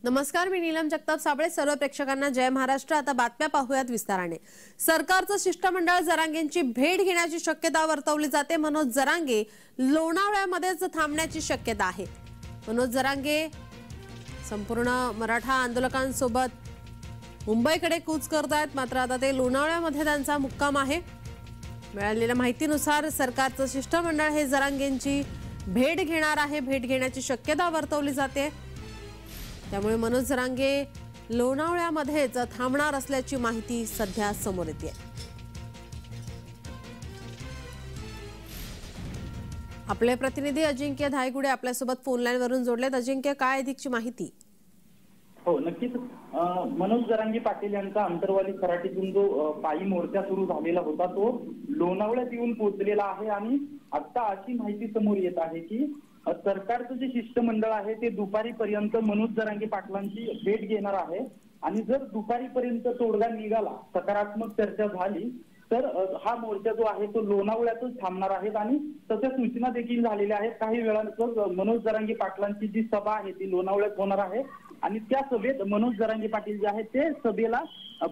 नमस्कार, मी नीलम जगताप साबळे. सर्व प्रेक्षकांना जय महाराष्ट्र. आता बातम्या पाहूयात विस्ताराने. सरकारचं शिष्टमंडळ जरांगेंची भेट घेण्याची शक्यता वर्तवली जाते. मनोज जरांगे लोणावळ्यामध्येच थांबण्याची शक्यता आहे. मनोज जरांगे संपूर्ण मराठा आंदोलकांसोबत मुंबईकडे कूच करत आहेत, मात्र आता ते लोणावळ्यामध्ये त्यांचा मुक्काम आहे. मिळालेल्या माहितीनुसार सरकारचं शिष्टमंडळ हे जरांगेंची भेट घेणार आहे. भेट घेण्याची शक्यता वर्तवली जाते. त्यामुळे मनोज जरांगे लोणावळ्यामध्येच थांबणार असल्याची माहिती सध्या समोर येते. आपले प्रतिनिधी अजिंक्य धायगुडे आपल्यासोबत फोन लाईन वरून जोडलेत. अजिंक्य, काय अधिकची माहिती? हो, नक्कीच. मनोज जरांगे पाटील यांचा अंतरवाली सराटीतून जो पायी मोर्चा सुरू झालेला होता तो लोणावळ्यात येऊन पोहोचलेला आहे. आणि आता अशी माहिती समोर येत आहे की सरकारचं जे शिष्टमंडळ आहे ते दुपारीपर्यंत मनोज जरांगे पाटलांची भेट घेणार आहे. आणि जर दुपारीपर्यंत तोडगा निघाला, सकारात्मक चर्चा झाली, तर हा मोर्चा जो आहे तो लोणावळ्यातच थांबणार आहेत. आणि तशा सूचना देखील झालेल्या आहेत. काही वेळानंतर मनोज जरांगे पाटलांची जी सभा आहे ती लोणावळ्यात होणार आहे. आणि त्या सभेत मनोज जरांगे पाटील जे आहेत ते सभेला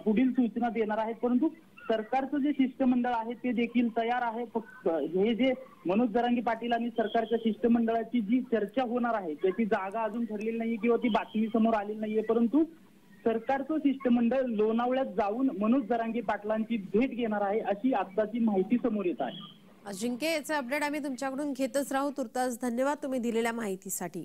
पुढील सूचना देणार आहेत. परंतु सरकारचं जे शिष्टमंडळ आहे ते देखील तयार आहे. फक्त हे जे मनोज जरांगे पाटील आणि सरकारच्या शिष्टमंडळाची जी चर्चा होणार आहे त्याची जागा अजून ठरलेली नाहीये किंवा ती बातमी समोर आलेली नाहीये. परंतु सरकारचं शिष्टमंडळ लोणावळ्यात जाऊन मनोज जरांगे पाटलांची भेट घेणार आहे अशी आत्ताची माहिती समोर येत आहे. अजिंक्य, याचे अपडेट आम्ही तुमच्याकडून घेतच राहू. तुर्तास धन्यवाद तुम्ही दिलेल्या माहितीसाठी.